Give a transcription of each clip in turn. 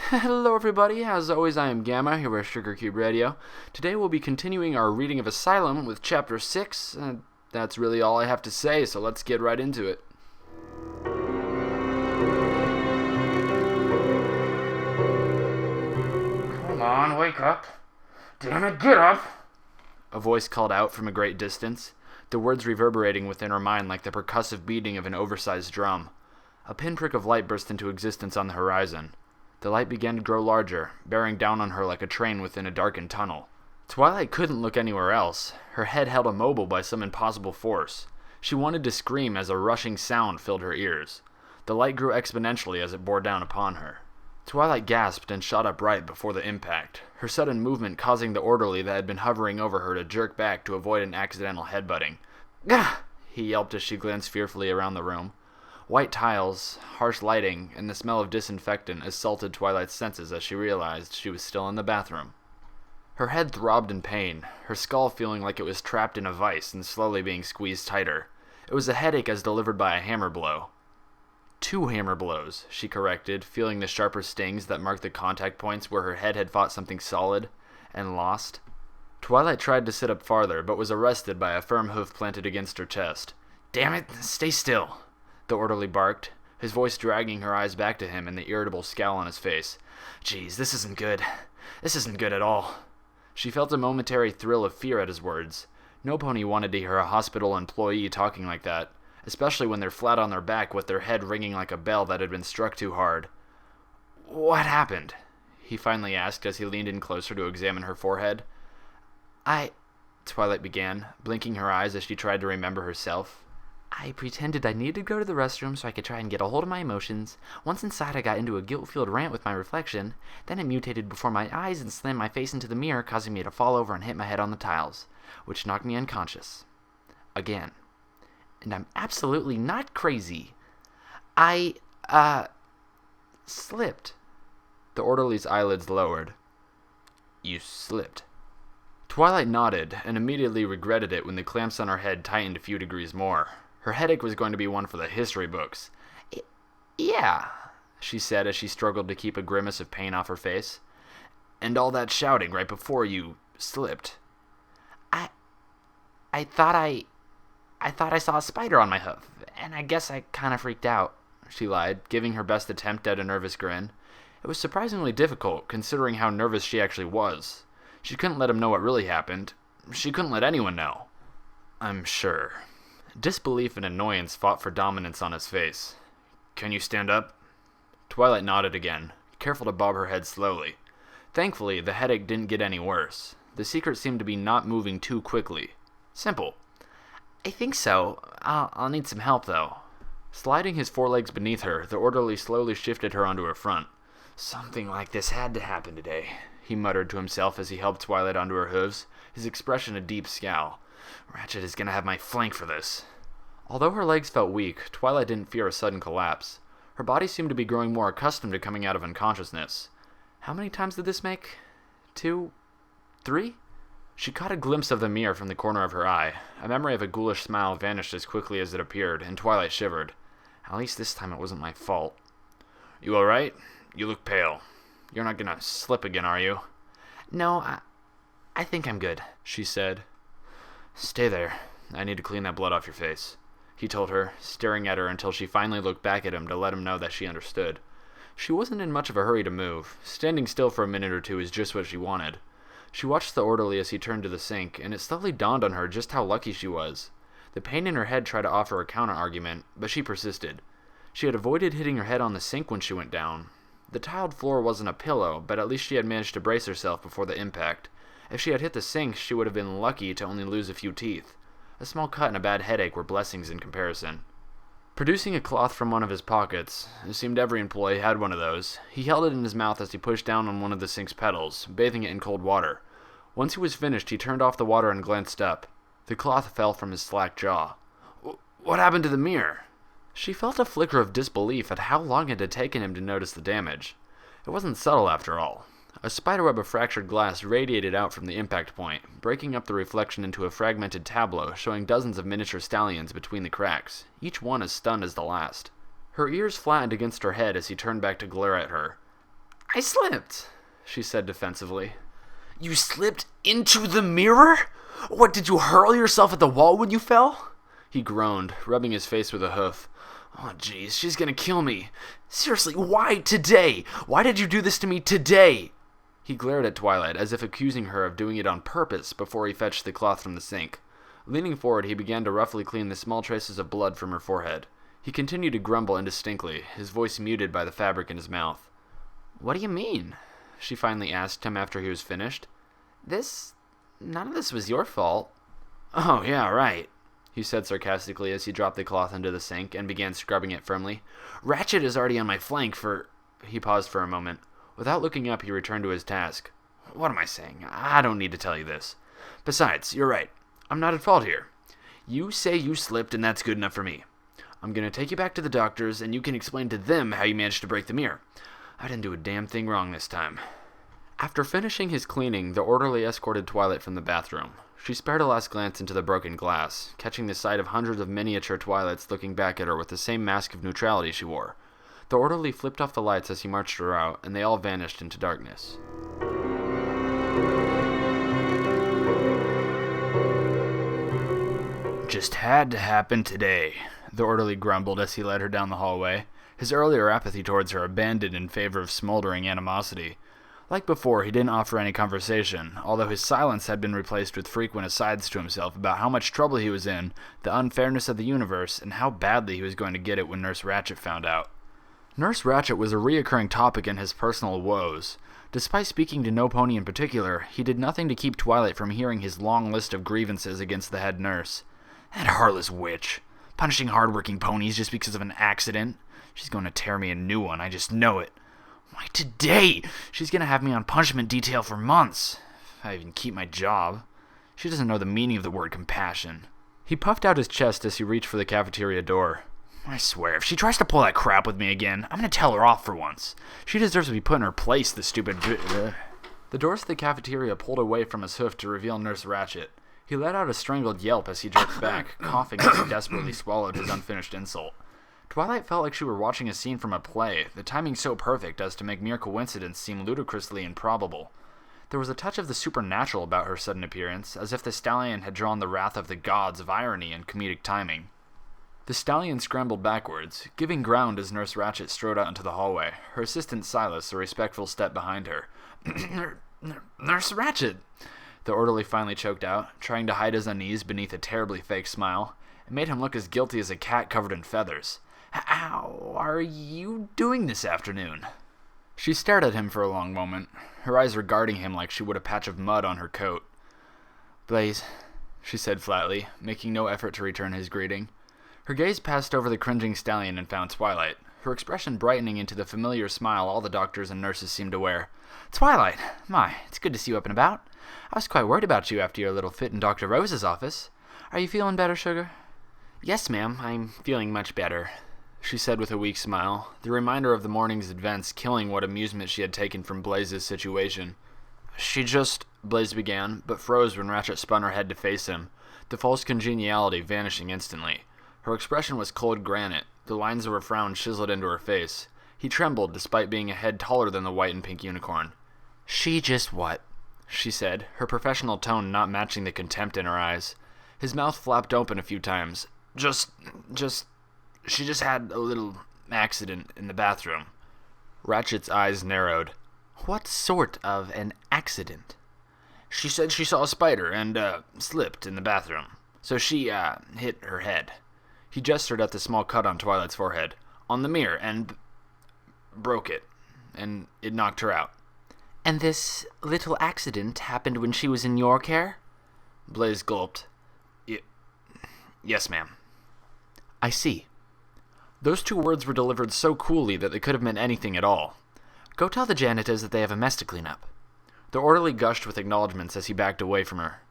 Hello everybody, as always I am Gamma, here with Sugar Cube Radio. Today we'll be continuing our reading of Asylum with Chapter 6. That's really all I have to say, so let's get right into it. Come on, wake up. Damn it, get up! A voice called out from a great distance, the words reverberating within her mind like the percussive beating of an oversized drum. A pinprick of light burst into existence on the horizon. The light began to grow larger, bearing down on her like a train within a darkened tunnel. Twilight couldn't look anywhere else, her head held immobile by some impossible force. She wanted to scream as a rushing sound filled her ears. The light grew exponentially as it bore down upon her. Twilight gasped and shot upright before the impact, her sudden movement causing the orderly that had been hovering over her to jerk back to avoid an accidental headbutting. "Gah!" he yelped as she glanced fearfully around the room. White tiles, harsh lighting, and the smell of disinfectant assaulted Twilight's senses as she realized she was still in the bathroom. Her head throbbed in pain, her skull feeling like it was trapped in a vice and slowly being squeezed tighter. It was a headache as delivered by a hammer blow. 2 hammer blows, she corrected, feeling the sharper stings that marked the contact points where her head had fought something solid and lost. Twilight tried to sit up farther, but was arrested by a firm hoof planted against her chest. "Damn it, stay still!" the orderly barked, his voice dragging her eyes back to him and the irritable scowl on his face. "Geez, this isn't good. This isn't good at all." She felt a momentary thrill of fear at his words. No pony wanted to hear a hospital employee talking like that, especially when they're flat on their back with their head ringing like a bell that had been struck too hard. "What happened?" he finally asked as he leaned in closer to examine her forehead. Twilight began, blinking her eyes as she tried to remember herself. "I pretended I needed to go to the restroom so I could try and get a hold of my emotions. Once inside, I got into a guilt-filled rant with my reflection. Then it mutated before my eyes and slammed my face into the mirror, causing me to fall over and hit my head on the tiles, which knocked me unconscious. Again. And I'm absolutely not crazy. I slipped." The orderly's eyelids lowered. "You slipped." Twilight nodded, and immediately regretted it when the clamps on her head tightened a few degrees more. Her headache was going to be one for the history books. Yeah, she said as she struggled to keep a grimace of pain off her face. "And all that shouting right before you slipped." I thought I saw a spider on my hoof, and I guess I kind of freaked out," she lied, giving her best attempt at a nervous grin. It was surprisingly difficult, considering how nervous she actually was. She couldn't let him know what really happened. She couldn't let anyone know. "I'm sure." Disbelief and annoyance fought for dominance on his face. "Can you stand up?" Twilight nodded again, careful to bob her head slowly. Thankfully, the headache didn't get any worse. The secret seemed to be not moving too quickly. Simple. "I think so. I'll need some help, though." Sliding his forelegs beneath her, the orderly slowly shifted her onto her front. "Something like this had to happen today," he muttered to himself as he helped Twilight onto her hooves, his expression a deep scowl. "Ratchet is gonna have my flank for this." Although her legs felt weak, Twilight didn't fear a sudden collapse. Her body seemed to be growing more accustomed to coming out of unconsciousness. How many times did this make? 2? 3? She caught a glimpse of the mirror from the corner of her eye. A memory of a ghoulish smile vanished as quickly as it appeared, and Twilight shivered. At least this time it wasn't my fault. "You alright? You look pale. You're not gonna slip again, are you?" "No, I think I'm good," she said. "Stay there. I need to clean that blood off your face," he told her, staring at her until she finally looked back at him to let him know that she understood. She wasn't in much of a hurry to move. Standing still for a minute or two was just what she wanted. She watched the orderly as he turned to the sink, and it slowly dawned on her just how lucky she was. The pain in her head tried to offer a counter-argument, but she persisted. She had avoided hitting her head on the sink when she went down. The tiled floor wasn't a pillow, but at least she had managed to brace herself before the impact. If she had hit the sink, she would have been lucky to only lose a few teeth. A small cut and a bad headache were blessings in comparison. Producing a cloth from one of his pockets, it seemed every employee had one of those, he held it in his mouth as he pushed down on one of the sink's pedals, bathing it in cold water. Once he was finished, he turned off the water and glanced up. The cloth fell from his slack jaw. "What happened to the mirror?" She felt a flicker of disbelief at how long it had taken him to notice the damage. It wasn't subtle after all. A spiderweb of fractured glass radiated out from the impact point, breaking up the reflection into a fragmented tableau showing dozens of miniature stallions between the cracks, each one as stunned as the last. Her ears flattened against her head as he turned back to glare at her. I slipped, she said defensively. You slipped into the mirror? What, did you hurl yourself at the wall when you fell? He groaned, rubbing his face with a hoof. Oh, jeez, she's gonna kill me. Seriously, why today? Why did you do this to me today? He glared at Twilight, as if accusing her of doing it on purpose before he fetched the cloth from the sink. Leaning forward, he began to roughly clean the small traces of blood from her forehead. He continued to grumble indistinctly, his voice muted by the fabric in his mouth. What do you mean? She finally asked him after he was finished. None of this was your fault. Oh, yeah, right, he said sarcastically as he dropped the cloth into the sink and began scrubbing it firmly. Ratchet is already on my flank for... He paused for a moment. Without looking up, he returned to his task. What am I saying? I don't need to tell you this. Besides, you're right. I'm not at fault here. You say you slipped, and that's good enough for me. I'm going to take you back to the doctors, and you can explain to them how you managed to break the mirror. I didn't do a damn thing wrong this time. After finishing his cleaning, the orderly escorted Twilight from the bathroom. She spared a last glance into the broken glass, catching the sight of hundreds of miniature Twilights looking back at her with the same mask of neutrality she wore. The orderly flipped off the lights as he marched her out, and they all vanished into darkness. Just had to happen today, the orderly grumbled as he led her down the hallway, his earlier apathy towards her abandoned in favor of smoldering animosity. Like before, he didn't offer any conversation, although his silence had been replaced with frequent asides to himself about how much trouble he was in, the unfairness of the universe, and how badly he was going to get it when Nurse Ratchet found out. Nurse Ratchet was a reoccurring topic in his personal woes. Despite speaking to no pony in particular, he did nothing to keep Twilight from hearing his long list of grievances against the head nurse. That heartless witch. Punishing hardworking ponies just because of an accident. She's going to tear me a new one, I just know it. Why today? She's going to have me on punishment detail for months. If I even keep my job. She doesn't know the meaning of the word compassion. He puffed out his chest as he reached for the cafeteria door. I swear, if she tries to pull that crap with me again, I'm going to tell her off for once. She deserves to be put in her place, the stupid... The doors to the cafeteria pulled away from his hoof to reveal Nurse Ratchet. He let out a strangled yelp as he jerked back, coughing as he desperately swallowed his unfinished insult. Twilight felt like she were watching a scene from a play, the timing so perfect as to make mere coincidence seem ludicrously improbable. There was a touch of the supernatural about her sudden appearance, as if the stallion had drawn the wrath of the gods of irony and comedic timing. The stallion scrambled backwards, giving ground as Nurse Ratchet strode out into the hallway, her assistant Silas a respectful step behind her. Nurse Ratchet! The orderly finally choked out, trying to hide his unease beneath a terribly fake smile. It made him look as guilty as a cat covered in feathers. How are you doing this afternoon? She stared at him for a long moment, her eyes regarding him like she would a patch of mud on her coat. Blaze, she said flatly, making no effort to return his greeting. Her gaze passed over the cringing stallion and found Twilight, her expression brightening into the familiar smile all the doctors and nurses seemed to wear. Twilight! My, it's good to see you up and about. I was quite worried about you after your little fit in Dr. Rose's office. Are you feeling better, Sugar? Yes, ma'am, I'm feeling much better, she said with a weak smile, the reminder of the morning's events killing what amusement she had taken from Blaze's situation. Blaze began, but froze when Ratchet spun her head to face him, the false congeniality vanishing instantly. Her expression was cold granite, the lines of her frown chiseled into her face. He trembled despite being a head taller than the white and pink unicorn. She just what? She said, her professional tone not matching the contempt in her eyes. His mouth flapped open a few times. She just had a little accident in the bathroom. Ratchet's eyes narrowed. What sort of an accident? She said she saw a spider and, slipped in the bathroom. So she, hit her head. He gestured at the small cut on Twilight's forehead. On the mirror, and broke it. And it knocked her out. And this little accident happened when she was in your care? Blaze gulped. Yes, ma'am. I see. Those two words were delivered so coolly that they could have meant anything at all. Go tell the janitors that they have a mess to clean up. The orderly gushed with acknowledgments as he backed away from her.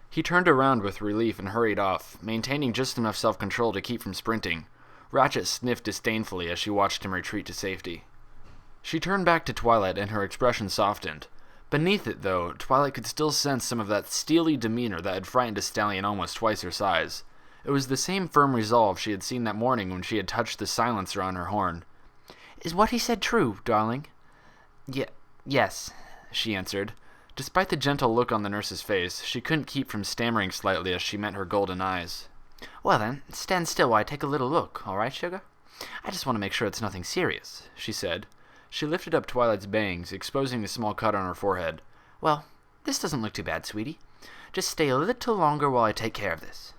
He turned around with relief and hurried off, maintaining just enough self-control to keep from sprinting. Ratchet sniffed disdainfully as she watched him retreat to safety. She turned back to Twilight and her expression softened. Beneath it, though, Twilight could still sense some of that steely demeanor that had frightened a stallion almost twice her size. It was the same firm resolve she had seen that morning when she had touched the silencer on her horn. Is what he said true, darling? Yes, she answered. Despite the gentle look on the nurse's face, she couldn't keep from stammering slightly as she met her golden eyes. Well then, stand still while I take a little look, all right, sugar? I just want to make sure it's nothing serious, she said. She lifted up Twilight's bangs, exposing the small cut on her forehead. Well, this doesn't look too bad, sweetie. Just stay a little longer while I take care of this.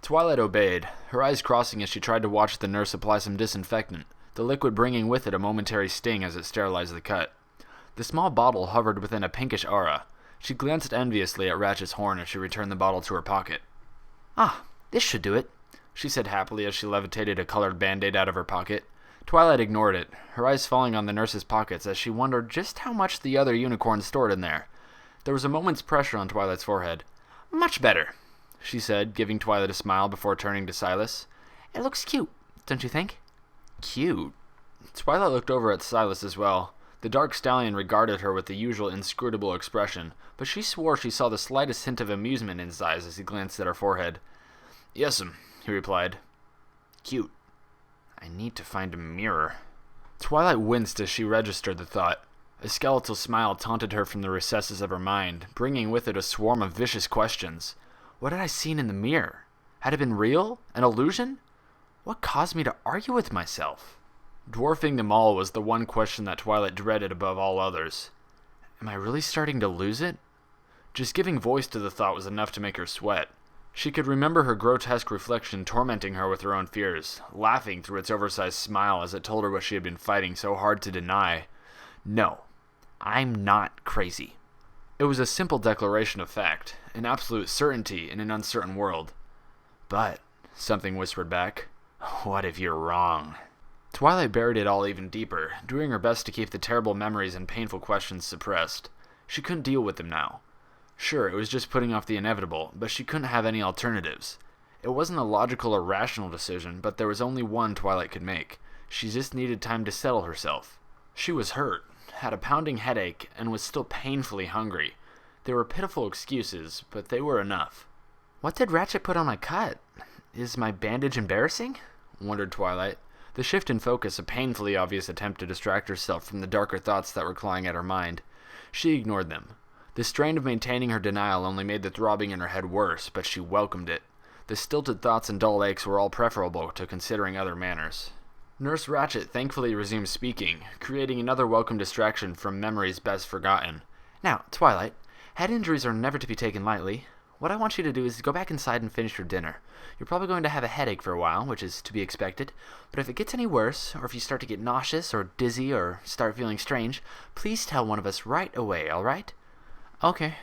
Twilight obeyed, her eyes crossing as she tried to watch the nurse apply some disinfectant, the liquid bringing with it a momentary sting as it sterilized the cut. The small bottle hovered within a pinkish aura. She glanced enviously at Ratchet's horn as she returned the bottle to her pocket. Ah, this should do it, she said happily as she levitated a colored Band-Aid out of her pocket. Twilight ignored it, her eyes falling on the nurse's pockets as she wondered just how much the other unicorn stored in there. There was a moment's pressure on Twilight's forehead. Much better, she said, giving Twilight a smile before turning to Silas. It looks cute, don't you think? Cute? Twilight looked over at Silas as well. The dark stallion regarded her with the usual inscrutable expression, but she swore she saw the slightest hint of amusement in his eyes as he glanced at her forehead. Yes'm, he replied. Cute. I need to find a mirror. Twilight winced as she registered the thought. A skeletal smile taunted her from the recesses of her mind, bringing with it a swarm of vicious questions. What had I seen in the mirror? Had it been real? An illusion? What caused me to argue with myself? Dwarfing them all was the one question that Twilight dreaded above all others. Am I really starting to lose it? Just giving voice to the thought was enough to make her sweat. She could remember her grotesque reflection tormenting her with her own fears, laughing through its oversized smile as it told her what she had been fighting so hard to deny. No, I'm not crazy. It was a simple declaration of fact, an absolute certainty in an uncertain world. But, something whispered back, what if you're wrong? Twilight buried it all even deeper, doing her best to keep the terrible memories and painful questions suppressed. She couldn't deal with them now. Sure, it was just putting off the inevitable, but she couldn't have any alternatives. It wasn't a logical or rational decision, but there was only one Twilight could make. She just needed time to settle herself. She was hurt, had a pounding headache, and was still painfully hungry. They were pitiful excuses, but they were enough. What did Ratchet put on my cut? Is my bandage embarrassing? Wondered Twilight. The shift in focus a painfully obvious attempt to distract herself from the darker thoughts that were clawing at her mind. She ignored them. The strain of maintaining her denial only made the throbbing in her head worse, but she welcomed it. The stilted thoughts and dull aches were all preferable to considering other manners. Nurse Ratchet thankfully resumed speaking, creating another welcome distraction from memories best forgotten. Now, Twilight, head injuries are never to be taken lightly. What I want you to do is go back inside and finish your dinner. You're probably going to have a headache for a while, which is to be expected, but if it gets any worse, or if you start to get nauseous or dizzy or start feeling strange, please tell one of us right away, alright? Okay.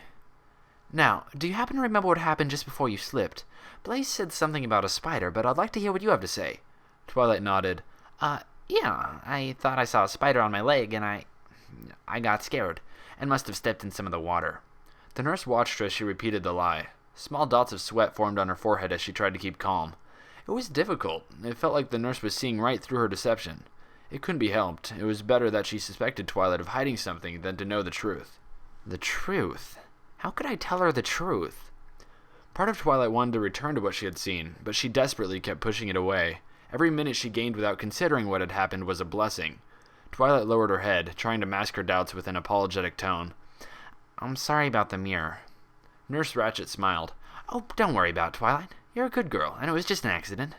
Now, do you happen to remember what happened just before you slipped? Blaze said something about a spider, but I'd like to hear what you have to say. Twilight nodded. Yeah, I thought I saw a spider on my leg, and I got scared, and must have stepped in some of the water. The nurse watched her as she repeated the lie. Small dots of sweat formed on her forehead as she tried to keep calm. It was difficult. It felt like the nurse was seeing right through her deception. It couldn't be helped. It was better that she suspected Twilight of hiding something than to know the truth. The truth? How could I tell her the truth? Part of Twilight wanted to return to what she had seen, but she desperately kept pushing it away. Every minute she gained without considering what had happened was a blessing. Twilight lowered her head, trying to mask her doubts with an apologetic tone. I'm sorry about the mirror. Nurse Ratchet smiled. Oh, don't worry about it, Twilight. You're a good girl, and it was just an accident.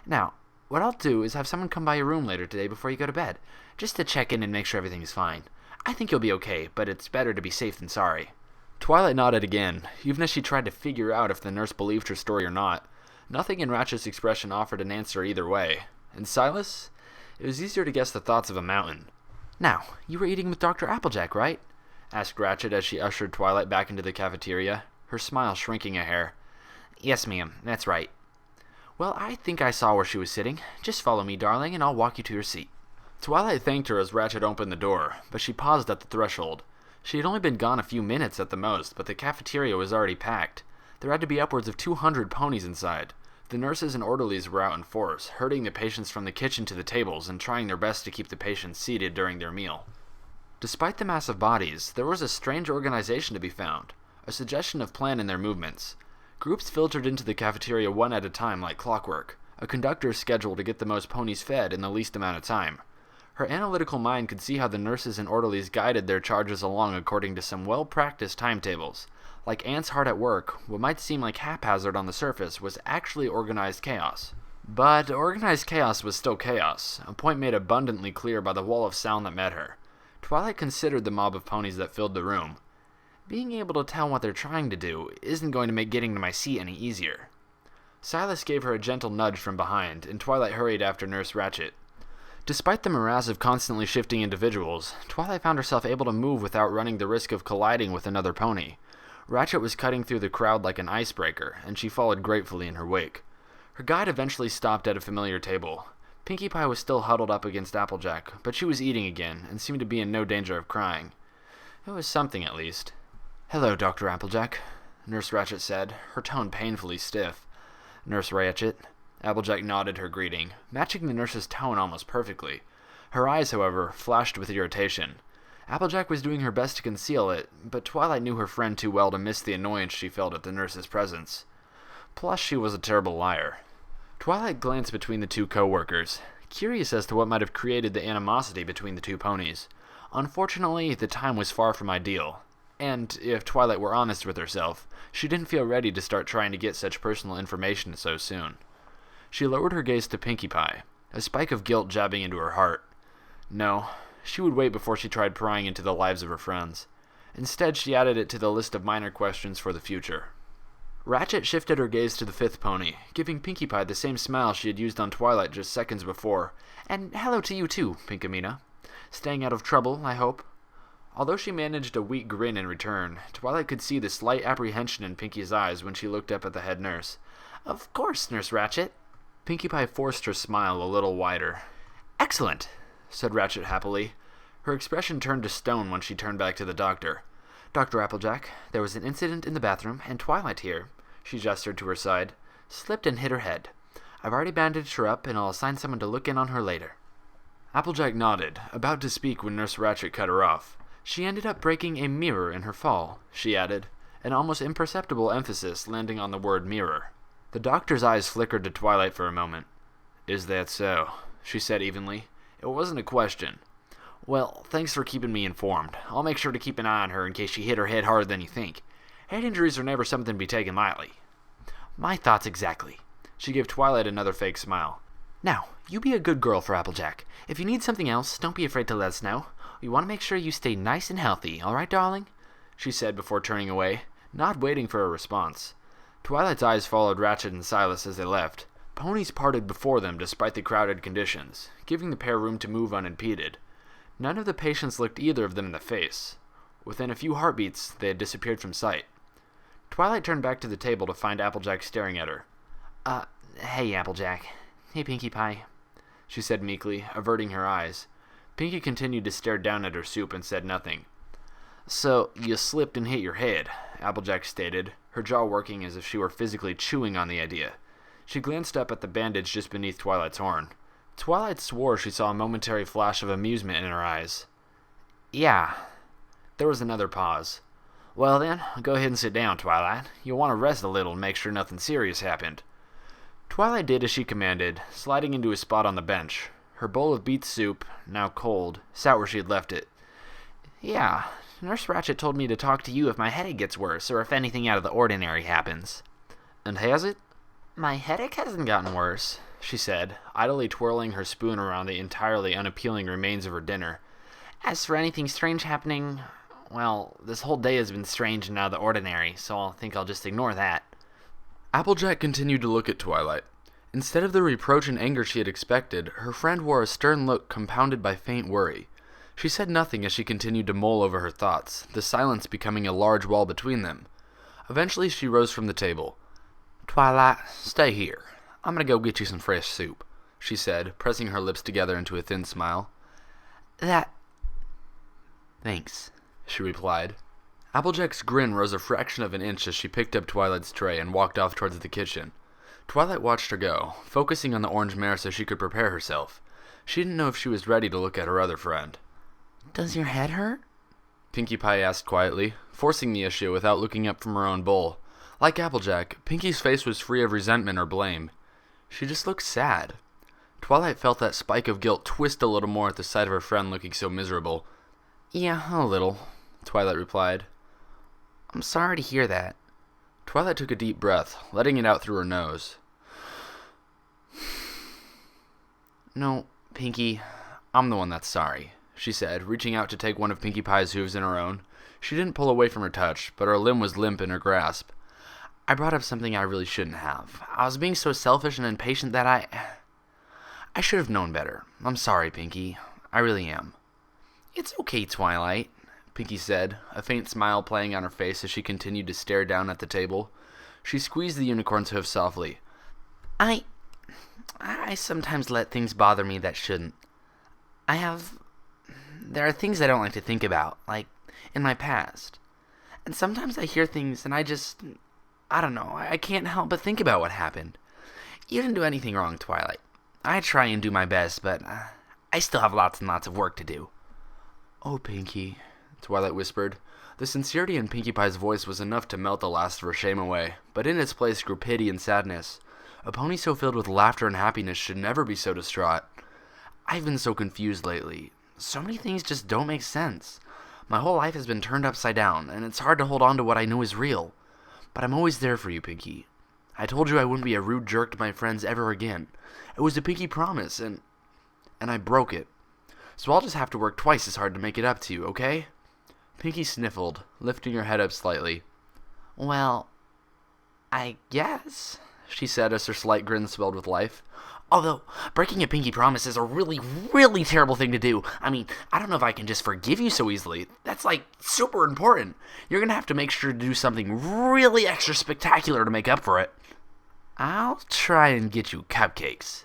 Now, what I'll do is have someone come by your room later today before you go to bed, just to check in and make sure everything is fine. I think you'll be okay, but it's better to be safe than sorry. Twilight nodded again, even as she tried to figure out if the nurse believed her story or not. Nothing in Ratchet's expression offered an answer either way. And Silas? It was easier to guess the thoughts of a mountain. Now, you were eating with Dr. Applejack, right? Asked Ratchet as she ushered Twilight back into the cafeteria, her smile shrinking a hair. Yes, ma'am, that's right. Well, I think I saw where she was sitting. Just follow me, darling, and I'll walk you to your seat. Twilight thanked her as Ratchet opened the door, but she paused at the threshold. She had only been gone a few minutes at the most, but the cafeteria was already packed. There had to be upwards of 200 ponies inside. The nurses and orderlies were out in force, herding the patients from the kitchen to the tables and trying their best to keep the patients seated during their meal. Despite the mass of bodies, there was a strange organization to be found, a suggestion of plan in their movements. Groups filtered into the cafeteria one at a time like clockwork, a conductor's schedule to get the most ponies fed in the least amount of time. Her analytical mind could see how the nurses and orderlies guided their charges along according to some well-practiced timetables. Like ants hard at work, what might seem like haphazard on the surface was actually organized chaos. But organized chaos was still chaos, a point made abundantly clear by the wall of sound that met her. Twilight considered the mob of ponies that filled the room. Being able to tell what they're trying to do isn't going to make getting to my seat any easier. Silas gave her a gentle nudge from behind, and Twilight hurried after Nurse Ratchet. Despite the morass of constantly shifting individuals, Twilight found herself able to move without running the risk of colliding with another pony. Ratchet was cutting through the crowd like an icebreaker, and she followed gratefully in her wake. Her guide eventually stopped at a familiar table. Pinkie Pie was still huddled up against Applejack, but she was eating again, and seemed to be in no danger of crying. It was something, at least. "Hello, Dr. Applejack," Nurse Ratchet said, her tone painfully stiff. "Nurse Ratchet." Applejack nodded her greeting, matching the nurse's tone almost perfectly. Her eyes, however, flashed with irritation. Applejack was doing her best to conceal it, but Twilight knew her friend too well to miss the annoyance she felt at the nurse's presence. Plus, she was a terrible liar. Twilight glanced between the two co-workers, curious as to what might have created the animosity between the two ponies. Unfortunately, the time was far from ideal, and, if Twilight were honest with herself, she didn't feel ready to start trying to get such personal information so soon. She lowered her gaze to Pinkie Pie, a spike of guilt jabbing into her heart. No, she would wait before she tried prying into the lives of her friends. Instead, she added it to the list of minor questions for the future. Ratchet shifted her gaze to the fifth pony, giving Pinkie Pie the same smile she had used on Twilight just seconds before. "And hello to you too, Pinkamena. Staying out of trouble, I hope?" Although she managed a weak grin in return, Twilight could see the slight apprehension in Pinkie's eyes when she looked up at the head nurse. "Of course, Nurse Ratchet." Pinkie Pie forced her smile a little wider. "Excellent," said Ratchet happily. Her expression turned to stone when she turned back to the doctor. "Dr. Applejack, there was an incident in the bathroom, and Twilight here," she gestured to her side, "slipped and hit her head. I've already bandaged her up, and I'll assign someone to look in on her later." Applejack nodded, about to speak when Nurse Ratchet cut her off. "She ended up breaking a mirror in her fall," she added, an almost imperceptible emphasis landing on the word mirror. The doctor's eyes flickered to Twilight for a moment. "Is that so?" she said evenly. It wasn't a question. "Well, thanks for keeping me informed. I'll make sure to keep an eye on her in case she hit her head harder than you think. Head injuries are never something to be taken lightly." "My thoughts exactly." She gave Twilight another fake smile. "Now, you be a good girl for Applejack. If you need something else, don't be afraid to let us know. We want to make sure you stay nice and healthy, all right, darling?" she said before turning away, not waiting for a response. Twilight's eyes followed Ratchet and Silas as they left. Ponies parted before them despite the crowded conditions, giving the pair room to move unimpeded. None of the patients looked either of them in the face. Within a few heartbeats, they had disappeared from sight. Twilight turned back to the table to find Applejack staring at her. Hey, Applejack. Hey, Pinkie Pie," she said meekly, averting her eyes. Pinkie continued to stare down at her soup and said nothing. "So, you slipped and hit your head," Applejack stated, her jaw working as if she were physically chewing on the idea. She glanced up at the bandage just beneath Twilight's horn. Twilight swore she saw a momentary flash of amusement in her eyes. "Yeah." There was another pause. "Well then, go ahead and sit down, Twilight. You'll want to rest a little and make sure nothing serious happened." Twilight did as she commanded, sliding into a spot on the bench. Her bowl of beet soup, now cold, sat where she had left it. "Yeah, Nurse Ratchet told me to talk to you if my headache gets worse, or if anything out of the ordinary happens." "And has it?" "My headache hasn't gotten worse," she said, idly twirling her spoon around the entirely unappealing remains of her dinner. "As for anything strange happening, well, this whole day has been strange and out of the ordinary, so I think I'll just ignore that." Applejack continued to look at Twilight. Instead of the reproach and anger she had expected, her friend wore a stern look compounded by faint worry. She said nothing as she continued to mull over her thoughts, the silence becoming a large wall between them. Eventually she rose from the table. "Twilight, stay here. I'm going to go get you some fresh soup," she said, pressing her lips together into a thin smile. "Thanks," she replied. Applejack's grin rose a fraction of an inch as she picked up Twilight's tray and walked off towards the kitchen. Twilight watched her go, focusing on the orange mare so she could prepare herself. She didn't know if she was ready to look at her other friend. "Does your head hurt?" Pinkie Pie asked quietly, forcing the issue without looking up from her own bowl. Like Applejack, Pinkie's face was free of resentment or blame. She just looked sad. Twilight felt that spike of guilt twist a little more at the sight of her friend looking so miserable. "Yeah, a little," Twilight replied. "I'm sorry to hear that." Twilight took a deep breath, letting it out through her nose. "No, Pinkie, I'm the one that's sorry," she said, reaching out to take one of Pinkie Pie's hooves in her own. She didn't pull away from her touch, but her limb was limp in her grasp. "I brought up something I really shouldn't have. I was being so selfish and impatient that I should have known better. I'm sorry, Pinkie. I really am." "It's okay, Twilight," Pinkie said, a faint smile playing on her face as she continued to stare down at the table. She squeezed the unicorn's hoof softly. I sometimes let things bother me that shouldn't. There are things I don't like to think about, like in my past. And sometimes I hear things and I don't know, I can't help but think about what happened. You didn't do anything wrong, Twilight. I try and do my best, but I still have lots and lots of work to do." "Oh, Pinkie," Twilight whispered. The sincerity in Pinkie Pie's voice was enough to melt the last of her shame away, but in its place grew pity and sadness. A pony so filled with laughter and happiness should never be so distraught. "I've been so confused lately. So many things just don't make sense. My whole life has been turned upside down, and it's hard to hold on to what I know is real. But I'm always there for you, Pinkie. I told you I wouldn't be a rude jerk to my friends ever again. It was a Pinkie promise, and I broke it. So I'll just have to work twice as hard to make it up to you, okay?" Pinkie sniffled, lifting her head up slightly. "Well, I guess," she said as her slight grin swelled with life. "Although, breaking a Pinkie promise is a really, really terrible thing to do. I mean, I don't know if I can just forgive you so easily. That's, super important. You're gonna have to make sure to do something really extra spectacular to make up for it." "I'll try and get you cupcakes."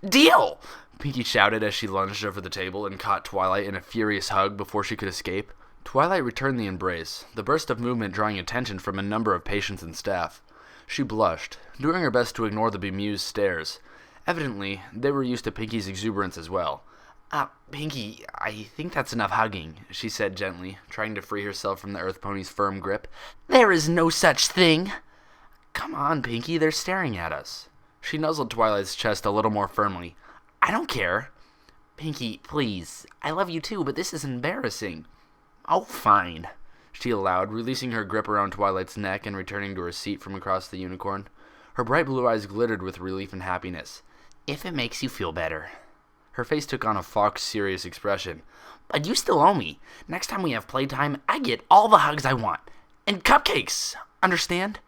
"Deal!" Pinkie shouted as she lunged over the table and caught Twilight in a furious hug before she could escape. Twilight returned the embrace, the burst of movement drawing attention from a number of patients and staff. She blushed, doing her best to ignore the bemused stares. Evidently, they were used to Pinkie's exuberance as well. Pinkie, I think that's enough hugging," she said gently, trying to free herself from the Earth Pony's firm grip. "There is no such thing." "Come on, Pinkie, they're staring at us." She nuzzled Twilight's chest a little more firmly. "I don't care." "Pinkie, please. I love you too, but this is embarrassing." "Oh, fine," she allowed, releasing her grip around Twilight's neck and returning to her seat from across the unicorn. Her bright blue eyes glittered with relief and happiness. "If it makes you feel better." Her face took on a fox serious expression. "But you still owe me. Next time we have playtime, I get all the hugs I want. And cupcakes! Understand?"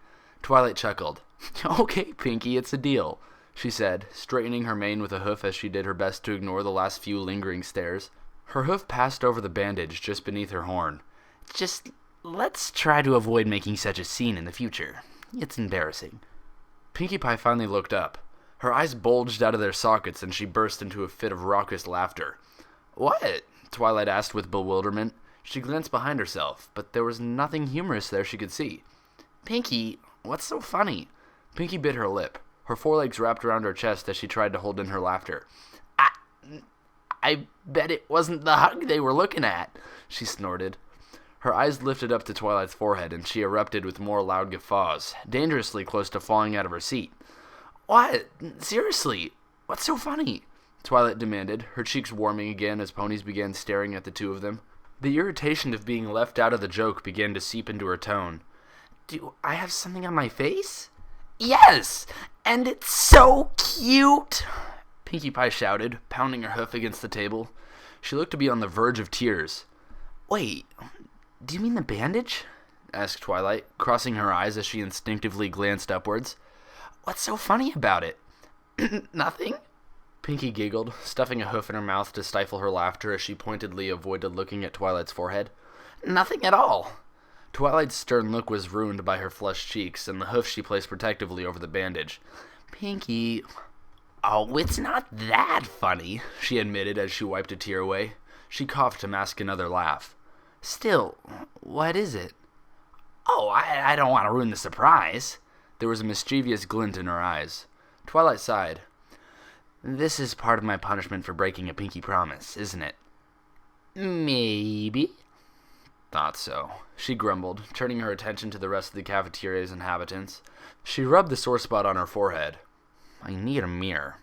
Twilight chuckled. "Okay, Pinkie, it's a deal," she said, straightening her mane with a hoof as she did her best to ignore the last few lingering stares. Her hoof passed over the bandage just beneath her horn. "Just let's try to avoid making such a scene in the future. It's embarrassing." Pinkie Pie finally looked up. Her eyes bulged out of their sockets and she burst into a fit of raucous laughter. "What?" Twilight asked with bewilderment. She glanced behind herself, but there was nothing humorous there she could see. "Pinkie, what's so funny?" Pinkie bit her lip. Her forelegs wrapped around her chest as she tried to hold in her laughter. I bet it wasn't the hug they were looking at," she snorted. Her eyes lifted up to Twilight's forehead, and she erupted with more loud guffaws, dangerously close to falling out of her seat. "What? Seriously? What's so funny?" Twilight demanded, her cheeks warming again as ponies began staring at the two of them. The irritation of being left out of the joke began to seep into her tone. "Do I have something on my face?" "Yes! And it's so cute!" Pinkie Pie shouted, pounding her hoof against the table. She looked to be on the verge of tears. "Wait, do you mean the bandage?" asked Twilight, crossing her eyes as she instinctively glanced upwards. "What's so funny about it?" "Nothing," Pinkie giggled, stuffing a hoof in her mouth to stifle her laughter as she pointedly avoided looking at Twilight's forehead. "Nothing at all." Twilight's stern look was ruined by her flushed cheeks and the hoof she placed protectively over the bandage. "Pinkie..." "Oh, it's not that funny," she admitted as she wiped a tear away. She coughed to mask another laugh. "Still, what is it?" "Oh, I don't want to ruin the surprise." There was a mischievous glint in her eyes. Twilight sighed. "This is part of my punishment for breaking a Pinkie promise, isn't it?" "Maybe." "Thought so," she grumbled, turning her attention to the rest of the cafeteria's inhabitants. She rubbed the sore spot on her forehead. "I need a mirror."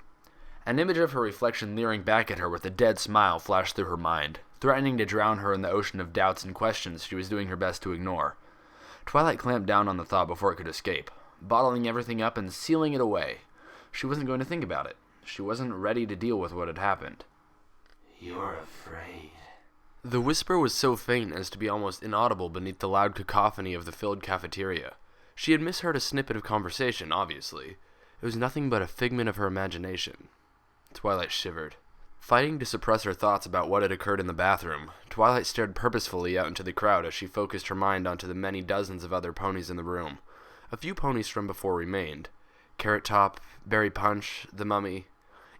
An image of her reflection leering back at her with a dead smile flashed through her mind, threatening to drown her in the ocean of doubts and questions she was doing her best to ignore. Twilight clamped down on the thought before it could escape, bottling everything up and sealing it away. She wasn't going to think about it. She wasn't ready to deal with what had happened. You're afraid. The whisper was so faint as to be almost inaudible beneath the loud cacophony of the filled cafeteria. She had misheard a snippet of conversation, obviously. It was nothing but a figment of her imagination. Twilight shivered. Fighting to suppress her thoughts about what had occurred in the bathroom, Twilight stared purposefully out into the crowd as she focused her mind onto the many dozens of other ponies in the room. A few ponies from before remained. Carrot Top, Berry Punch, the Mummy.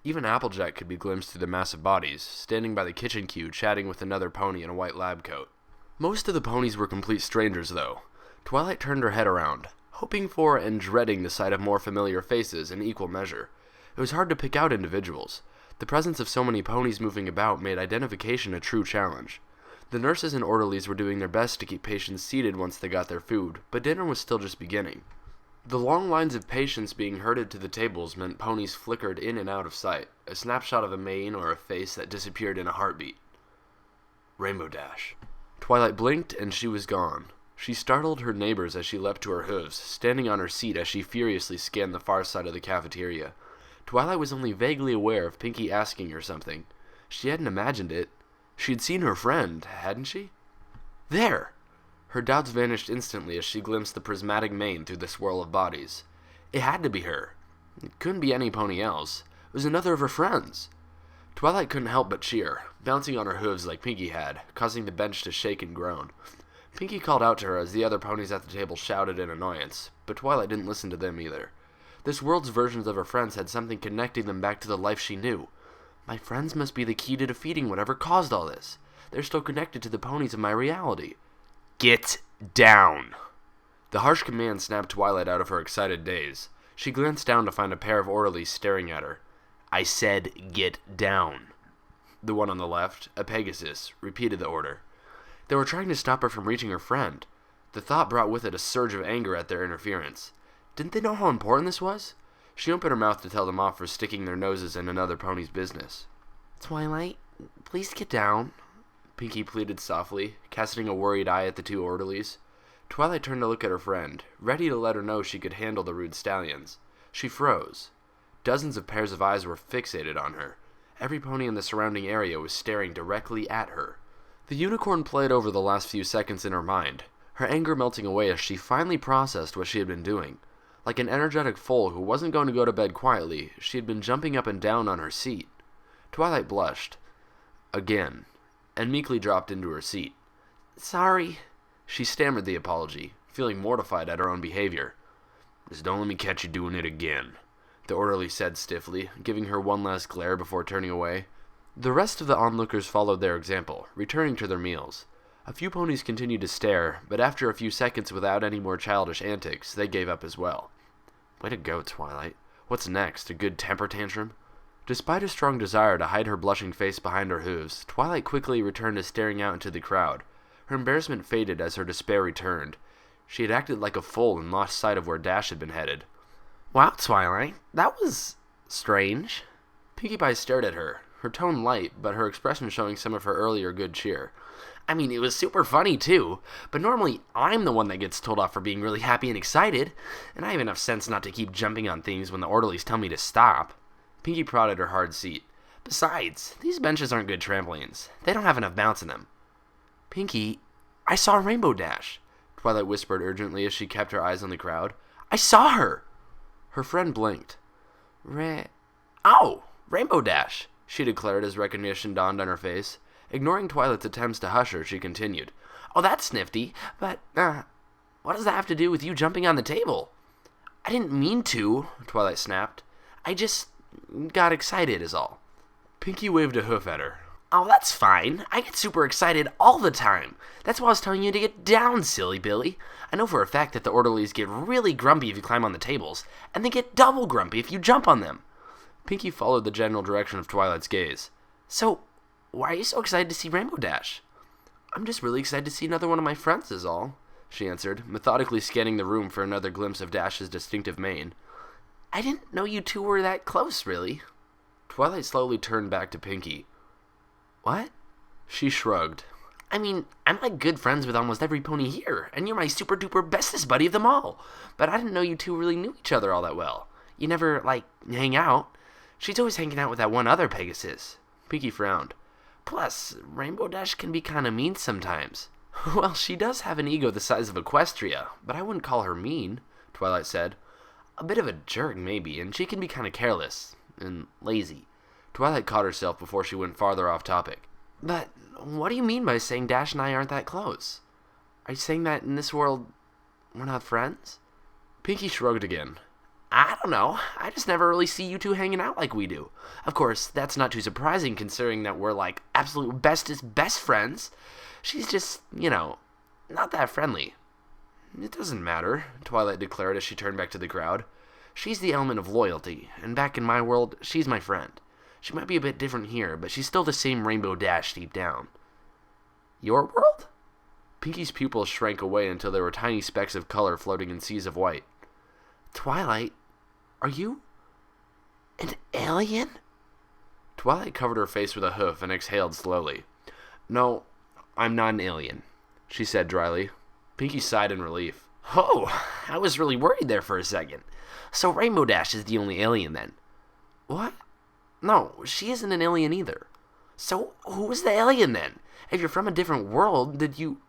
Even Applejack could be glimpsed through the massive bodies, standing by the kitchen queue chatting with another pony in a white lab coat. Most of the ponies were complete strangers, though. Twilight turned her head around, hoping for and dreading the sight of more familiar faces in equal measure. It was hard to pick out individuals. The presence of so many ponies moving about made identification a true challenge. The nurses and orderlies were doing their best to keep patients seated once they got their food, but dinner was still just beginning. The long lines of patients being herded to the tables meant ponies flickered in and out of sight, a snapshot of a mane or a face that disappeared in a heartbeat. Rainbow Dash. Twilight blinked and she was gone. She startled her neighbors as she leapt to her hooves, standing on her seat as she furiously scanned the far side of the cafeteria. Twilight was only vaguely aware of Pinky asking her something. She hadn't imagined it. She had seen her friend, hadn't she? There! Her doubts vanished instantly as she glimpsed the prismatic mane through the swirl of bodies. It had to be her. It couldn't be any pony else. It was another of her friends. Twilight couldn't help but cheer, bouncing on her hooves like Pinky had, causing the bench to shake and groan. Pinky called out to her as the other ponies at the table shouted in annoyance, but Twilight didn't listen to them either. This world's versions of her friends had something connecting them back to the life she knew. My friends must be the key to defeating whatever caused all this. They're still connected to the ponies of my reality. Get down! The harsh command snapped Twilight out of her excited daze. She glanced down to find a pair of orderlies staring at her. I said, get down. The one on the left, a Pegasus, repeated the order. They were trying to stop her from reaching her friend. The thought brought with it a surge of anger at their interference. Didn't they know how important this was? She opened her mouth to tell them off for sticking their noses in another pony's business. Twilight, please get down, Pinky pleaded softly, casting a worried eye at the two orderlies. Twilight turned to look at her friend, ready to let her know she could handle the rude stallions. She froze. Dozens of pairs of eyes were fixated on her. Every pony in the surrounding area was staring directly at her. The unicorn played over the last few seconds in her mind, her anger melting away as she finally processed what she had been doing. Like an energetic foal who wasn't going to go to bed quietly, she had been jumping up and down on her seat. Twilight blushed. Again, and meekly dropped into her seat. Sorry. She stammered the apology, feeling mortified at her own behavior. Just don't let me catch you doing it again, the orderly said stiffly, giving her one last glare before turning away. The rest of the onlookers followed their example, returning to their meals. A few ponies continued to stare, but after a few seconds without any more childish antics, they gave up as well. Way to go, Twilight. What's next, a good temper tantrum? Despite a strong desire to hide her blushing face behind her hooves, Twilight quickly returned to staring out into the crowd. Her embarrassment faded as her despair returned. She had acted like a fool and lost sight of where Dash had been headed. Wow, Twilight, that was strange. Pinkie Pie stared at her, her tone light, but her expression showing some of her earlier good cheer. I mean, it was super funny, too, but normally I'm the one that gets told off for being really happy and excited, and I have enough sense not to keep jumping on things when the orderlies tell me to stop. Pinkie prodded her hard seat. Besides, these benches aren't good trampolines. They don't have enough bounce in them. Pinkie, I saw Rainbow Dash, Twilight whispered urgently as she kept her eyes on the crowd. I saw her! Her friend blinked. Oh, Rainbow Dash, she declared as recognition dawned on her face. Ignoring Twilight's attempts to hush her, she continued. Oh, that's nifty, but, what does that have to do with you jumping on the table? I didn't mean to, Twilight snapped. I just got excited is all. Pinkie waved a hoof at her. Oh, that's fine. I get super excited all the time. That's why I was telling you to get down, silly Billy. I know for a fact that the orderlies get really grumpy if you climb on the tables, and they get double grumpy if you jump on them. Pinkie followed the general direction of Twilight's gaze. So, why are you so excited to see Rainbow Dash? I'm just really excited to see another one of my friends is all, she answered, methodically scanning the room for another glimpse of Dash's distinctive mane. I didn't know you two were that close, really. Twilight slowly turned back to Pinkie. What? She shrugged. I mean, I'm like good friends with almost every pony here, and you're my super duper bestest buddy of them all. But I didn't know you two really knew each other all that well. You never, hang out. She's always hanging out with that one other Pegasus. Pinkie frowned. Plus, Rainbow Dash can be kinda mean sometimes. Well, she does have an ego the size of Equestria, but I wouldn't call her mean, Twilight said. A bit of a jerk, maybe, and she can be kinda careless and lazy. Twilight caught herself before she went farther off topic. But what do you mean by saying Dash and I aren't that close? Are you saying that in this world we're not friends? Pinkie shrugged again. I don't know. I just never really see you two hanging out like we do. Of course, that's not too surprising considering that we're like absolute bestest best friends. She's just, not that friendly. It doesn't matter, Twilight declared as she turned back to the crowd. She's the element of loyalty, and back in my world, she's my friend. She might be a bit different here, but she's still the same Rainbow Dash deep down. Your world? Pinkie's pupils shrank away until there were tiny specks of color floating in seas of white. Twilight, are you an alien? Twilight covered her face with a hoof and exhaled slowly. No, I'm not an alien, she said dryly. Pinkie sighed in relief. Oh, I was really worried there for a second. So Rainbow Dash is the only alien then? What? No, she isn't an alien either. So who is the alien then? If you're from a different world, did you,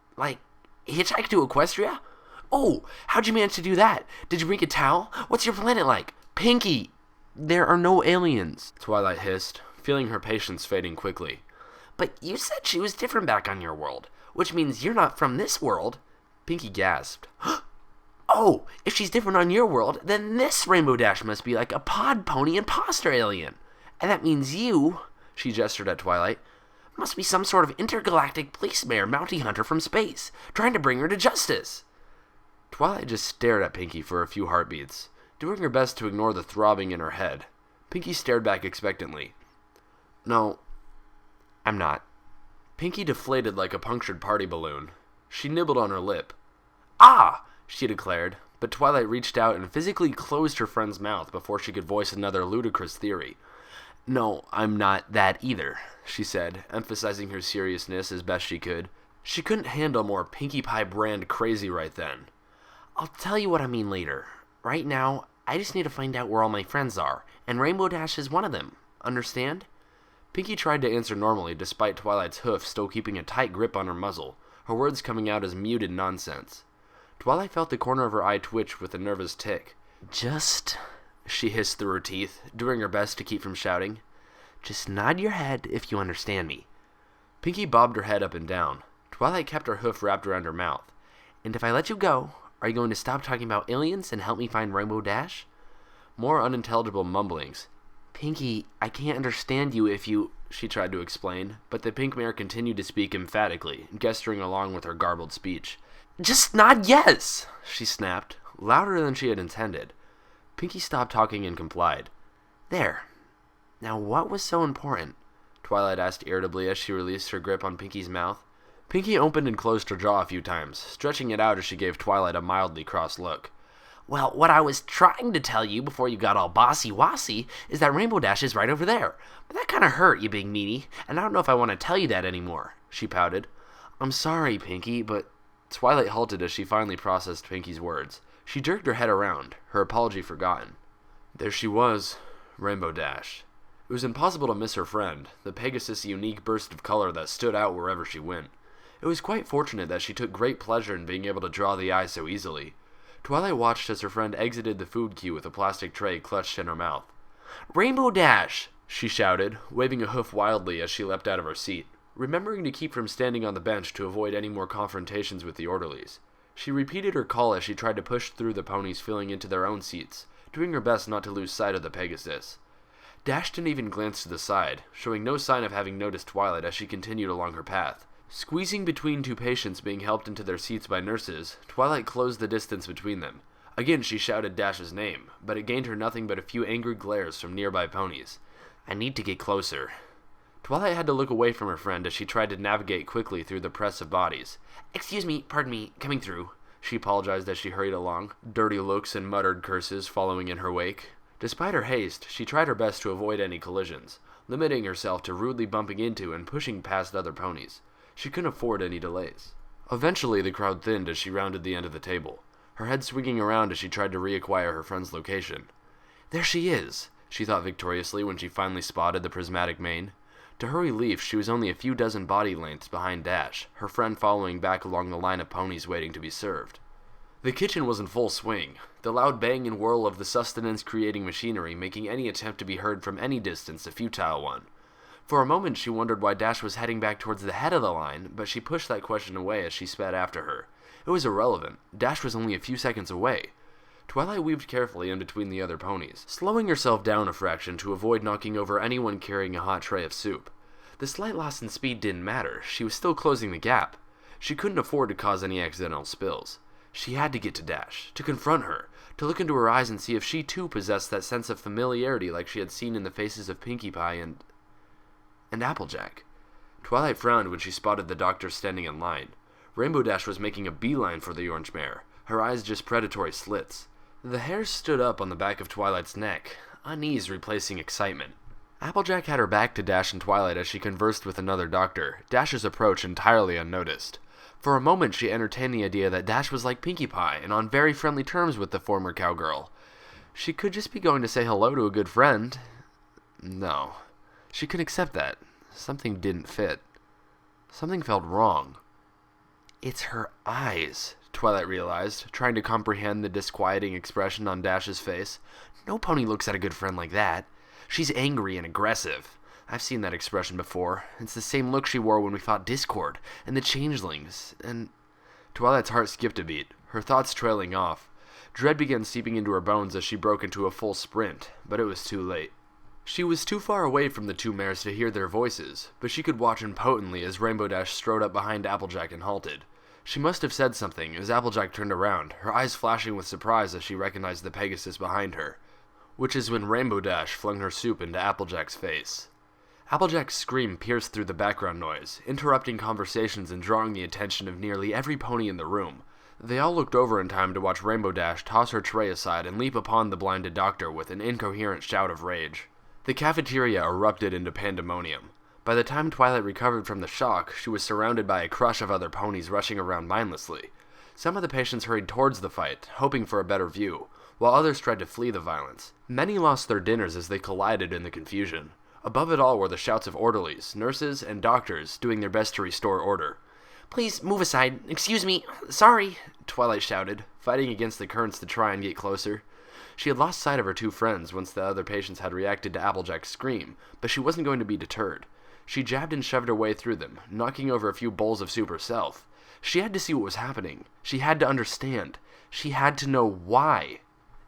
hitchhike to Equestria? Oh, how'd you manage to do that? Did you bring a towel? What's your planet like? Pinkie! There are no aliens, Twilight hissed, feeling her patience fading quickly. But you said she was different back on your world, which means you're not from this world. Pinkie gasped. Oh, if she's different on your world, then this Rainbow Dash must be like a pod pony imposter alien. And that means you, she gestured at Twilight, must be some sort of intergalactic police mayor bounty hunter from space, trying to bring her to justice. Twilight just stared at Pinkie for a few heartbeats, doing her best to ignore the throbbing in her head. Pinkie stared back expectantly. No, I'm not. Pinkie deflated like a punctured party balloon. She nibbled on her lip. Ah, she declared, but Twilight reached out and physically closed her friend's mouth before she could voice another ludicrous theory. No, I'm not that either, she said, emphasizing her seriousness as best she could. She couldn't handle more Pinkie Pie brand crazy right then. I'll tell you what I mean later. Right now, I just need to find out where all my friends are, and Rainbow Dash is one of them. Understand? Pinkie tried to answer normally despite Twilight's hoof still keeping a tight grip on her muzzle, her words coming out as muted nonsense. Twilight felt the corner of her eye twitch with a nervous tick. Just, she hissed through her teeth, doing her best to keep from shouting. Just nod your head if you understand me. Pinkie bobbed her head up and down. Twilight kept her hoof wrapped around her mouth. And if I let you go, are you going to stop talking about aliens and help me find Rainbow Dash? More unintelligible mumblings. Pinkie, I can't understand you if you... she tried to explain, but the pink mare continued to speak emphatically, gesturing along with her garbled speech. Just nod yes, she snapped, louder than she had intended. Pinkie stopped talking and complied. There. Now what was so important? Twilight asked irritably as she released her grip on Pinkie's mouth. Pinkie opened and closed her jaw a few times, stretching it out as she gave Twilight a mildly cross look. Well, what I was trying to tell you before you got all bossy-wassy is that Rainbow Dash is right over there. But that kind of hurt, you big meanie, and I don't know if I want to tell you that anymore, she pouted. I'm sorry, Pinkie, but... Twilight halted as she finally processed Pinkie's words. She jerked her head around, her apology forgotten. There she was, Rainbow Dash. It was impossible to miss her friend, the Pegasus' unique burst of color that stood out wherever she went. It was quite fortunate that she took great pleasure in being able to draw the eye so easily. Twilight watched as her friend exited the food queue with a plastic tray clutched in her mouth. Rainbow Dash! She shouted, waving a hoof wildly as she leapt out of her seat, remembering to keep from standing on the bench to avoid any more confrontations with the orderlies. She repeated her call as she tried to push through the ponies filling into their own seats, doing her best not to lose sight of the Pegasus. Dash didn't even glance to the side, showing no sign of having noticed Twilight as she continued along her path. Squeezing between two patients being helped into their seats by nurses, Twilight closed the distance between them. Again she shouted Dash's name, but it gained her nothing but a few angry glares from nearby ponies. I need to get closer. Twilight had to look away from her friend as she tried to navigate quickly through the press of bodies. Excuse me, pardon me, coming through, she apologized as she hurried along, dirty looks and muttered curses following in her wake. Despite her haste, she tried her best to avoid any collisions, limiting herself to rudely bumping into and pushing past other ponies. She couldn't afford any delays. Eventually, the crowd thinned as she rounded the end of the table, her head swinging around as she tried to reacquire her friend's location. There she is, she thought victoriously when she finally spotted the prismatic mane. To her relief, she was only a few dozen body lengths behind Dash, her friend following back along the line of ponies waiting to be served. The kitchen was in full swing, the loud bang and whirl of the sustenance-creating machinery making any attempt to be heard from any distance a futile one. For a moment she wondered why Dash was heading back towards the head of the line, but she pushed that question away as she sped after her. It was irrelevant. Dash was only a few seconds away. Twilight weaved carefully in between the other ponies, slowing herself down a fraction to avoid knocking over anyone carrying a hot tray of soup. The slight loss in speed didn't matter. She was still closing the gap. She couldn't afford to cause any accidental spills. She had to get to Dash, to confront her, to look into her eyes and see if she too possessed that sense of familiarity like she had seen in the faces of Pinkie Pie and Applejack. Twilight frowned when she spotted the doctor standing in line. Rainbow Dash was making a beeline for the orange mare, her eyes just predatory slits. The hairs stood up on the back of Twilight's neck, unease replacing excitement. Applejack had her back to Dash and Twilight as she conversed with another doctor, Dash's approach entirely unnoticed. For a moment she entertained the idea that Dash was like Pinkie Pie and on very friendly terms with the former cowgirl. She could just be going to say hello to a good friend. No, she couldn't accept that. Something didn't fit. Something felt wrong. It's her eyes, Twilight realized, trying to comprehend the disquieting expression on Dash's face. No pony looks at a good friend like that. She's angry and aggressive. I've seen that expression before. It's the same look she wore when we fought Discord, and the Changelings, and... Twilight's heart skipped a beat, her thoughts trailing off. Dread began seeping into her bones as she broke into a full sprint, but it was too late. She was too far away from the two mares to hear their voices, but she could watch impotently as Rainbow Dash strode up behind Applejack and halted. She must have said something as Applejack turned around, her eyes flashing with surprise as she recognized the Pegasus behind her, which is when Rainbow Dash flung her soup into Applejack's face. Applejack's scream pierced through the background noise, interrupting conversations and drawing the attention of nearly every pony in the room. They all looked over in time to watch Rainbow Dash toss her tray aside and leap upon the blinded doctor with an incoherent shout of rage. The cafeteria erupted into pandemonium. By the time Twilight recovered from the shock, she was surrounded by a crush of other ponies rushing around mindlessly. Some of the patients hurried towards the fight, hoping for a better view, while others tried to flee the violence. Many lost their dinners as they collided in the confusion. Above it all were the shouts of orderlies, nurses, and doctors doing their best to restore order. "Please, move aside. Excuse me. Sorry," Twilight shouted, fighting against the currents to try and get closer. She had lost sight of her two friends once the other patients had reacted to Applejack's scream, but she wasn't going to be deterred. She jabbed and shoved her way through them, knocking over a few bowls of soup herself. She had to see what was happening. She had to understand. She had to know why.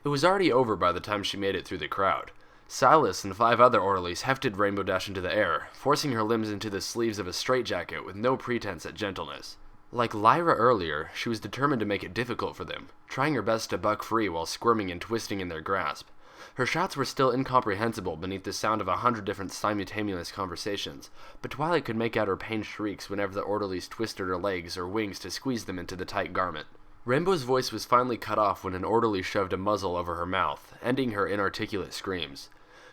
It was already over by the time she made it through the crowd. Silas and 5 other orderlies hefted Rainbow Dash into the air, forcing her limbs into the sleeves of a straitjacket with no pretense at gentleness. Like Lyra earlier, she was determined to make it difficult for them, trying her best to buck free while squirming and twisting in their grasp. Her shouts were still incomprehensible beneath the sound of 100 different simultaneous conversations, but Twilight could make out her pained shrieks whenever the orderlies twisted her legs or wings to squeeze them into the tight garment. Rainbow's voice was finally cut off when an orderly shoved a muzzle over her mouth, ending her inarticulate screams.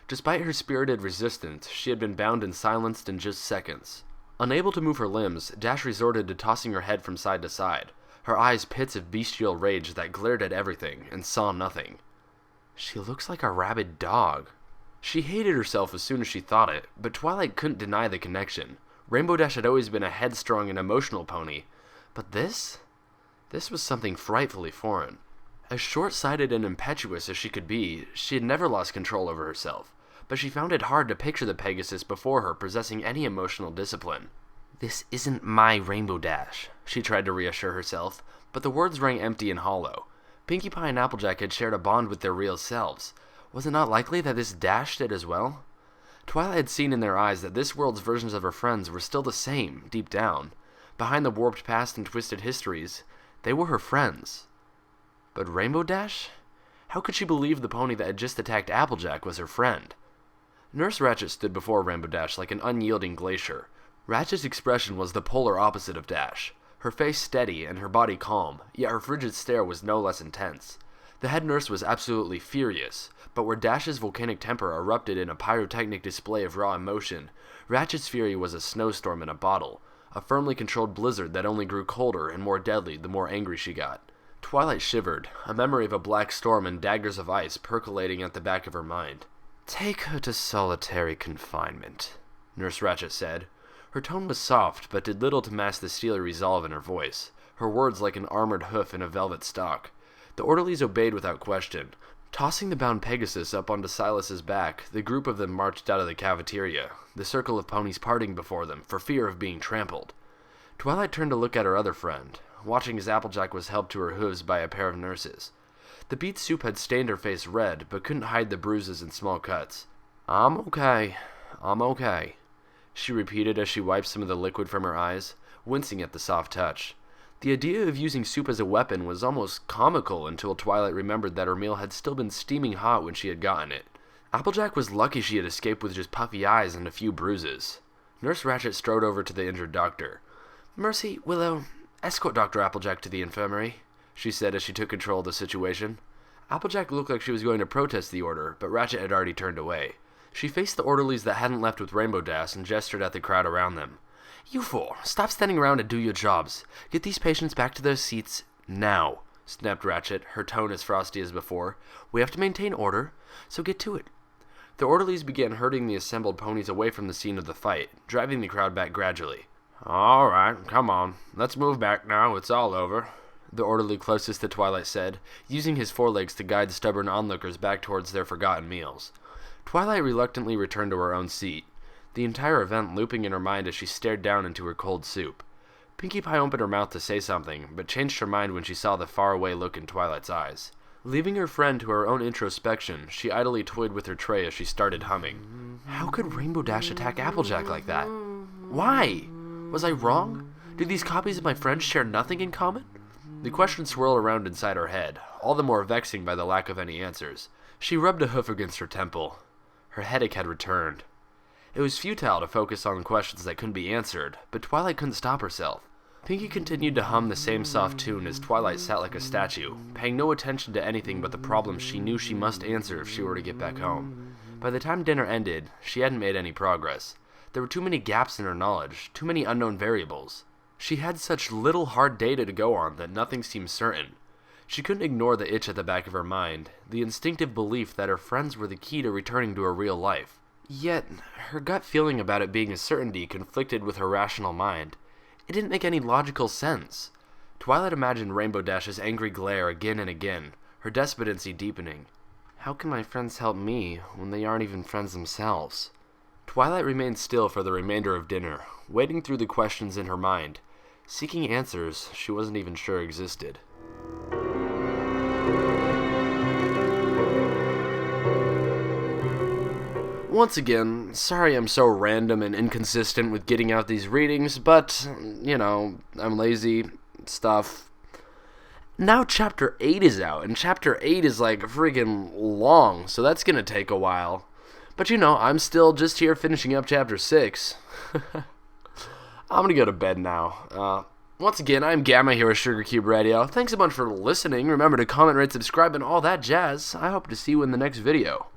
Despite her spirited resistance, she had been bound and silenced in just seconds. Unable to move her limbs, Dash resorted to tossing her head from side to side, her eyes pits of bestial rage that glared at everything and saw nothing. She looks like a rabid dog. She hated herself as soon as she thought it, but Twilight couldn't deny the connection. Rainbow Dash had always been a headstrong and emotional pony, but this was something frightfully foreign. As short-sighted and impetuous as she could be, she had never lost control over herself, but she found it hard to picture the Pegasus before her possessing any emotional discipline. "This isn't my Rainbow Dash," she tried to reassure herself, but the words rang empty and hollow. Pinkie Pie and Applejack had shared a bond with their real selves. Was it not likely that this Dash did as well? Twilight had seen in their eyes that this world's versions of her friends were still the same, deep down. Behind the warped past and twisted histories, they were her friends. But Rainbow Dash? How could she believe the pony that had just attacked Applejack was her friend? Nurse Ratchet stood before Rainbow Dash like an unyielding glacier. Ratchet's expression was the polar opposite of Dash. Her face steady and her body calm, yet her frigid stare was no less intense. The head nurse was absolutely furious, but where Dash's volcanic temper erupted in a pyrotechnic display of raw emotion, Ratchet's fury was a snowstorm in a bottle, a firmly controlled blizzard that only grew colder and more deadly the more angry she got. Twilight shivered, a memory of a black storm and daggers of ice percolating at the back of her mind. "Take her to solitary confinement," Nurse Ratchet said. Her tone was soft, but did little to mask the steely resolve in her voice, her words like an armored hoof in a velvet stock. The orderlies obeyed without question. Tossing the bound Pegasus up onto Silas's back, the group of them marched out of the cafeteria, the circle of ponies parting before them for fear of being trampled. Twilight turned to look at her other friend, watching as Applejack was helped to her hooves by a pair of nurses. The beet soup had stained her face red, but couldn't hide the bruises and small cuts. I'm okay, she repeated as she wiped some of the liquid from her eyes, wincing at the soft touch. The idea of using soup as a weapon was almost comical until Twilight remembered that her meal had still been steaming hot when she had gotten it. Applejack was lucky she had escaped with just puffy eyes and a few bruises. Nurse Ratchet strode over to the injured doctor. "Mercy, Willow, escort Dr. Applejack to the infirmary," she said as she took control of the situation. Applejack looked like she was going to protest the order, but Ratchet had already turned away. She faced the orderlies that hadn't left with Rainbow Dash and gestured at the crowd around them. "You four, stop standing around and do your jobs. Get these patients back to their seats now," snapped Ratchet, her tone as frosty as before. "We have to maintain order, so get to it." The orderlies began herding the assembled ponies away from the scene of the fight, driving the crowd back gradually. "All right, come on. Let's move back now. It's all over," the orderly closest to Twilight said, using his forelegs to guide stubborn onlookers back towards their forgotten meals. Twilight reluctantly returned to her own seat, the entire event looping in her mind as she stared down into her cold soup. Pinkie Pie opened her mouth to say something, but changed her mind when she saw the faraway look in Twilight's eyes. Leaving her friend to her own introspection, she idly toyed with her tray as she started humming. How could Rainbow Dash attack Applejack like that? Why? Was I wrong? Do these copies of my friends share nothing in common? The question swirled around inside her head, all the more vexing by the lack of any answers. She rubbed a hoof against her temple. Her headache had returned. It was futile to focus on questions that couldn't be answered, but Twilight couldn't stop herself. Pinkie continued to hum the same soft tune as Twilight sat like a statue, paying no attention to anything but the problems she knew she must answer if she were to get back home. By the time dinner ended, she hadn't made any progress. There were too many gaps in her knowledge, too many unknown variables. She had such little hard data to go on that nothing seemed certain. She couldn't ignore the itch at the back of her mind, the instinctive belief that her friends were the key to returning to her real life. Yet, her gut feeling about it being a certainty conflicted with her rational mind. It didn't make any logical sense. Twilight imagined Rainbow Dash's angry glare again and again, her despondency deepening. How can my friends help me when they aren't even friends themselves? Twilight remained still for the remainder of dinner, wading through the questions in her mind, seeking answers she wasn't even sure existed. Once again, sorry I'm so random and inconsistent with getting out these readings, but, I'm lazy, stuff. Now Chapter 8 is out, and Chapter 8 is like friggin' long, so that's gonna take a while. But I'm still just here finishing up Chapter 6. I'm gonna go to bed now. Once again, I'm Gamma here at Sugar Cube Radio. Thanks a bunch for listening. Remember to comment, rate, subscribe, and all that jazz. I hope to see you in the next video.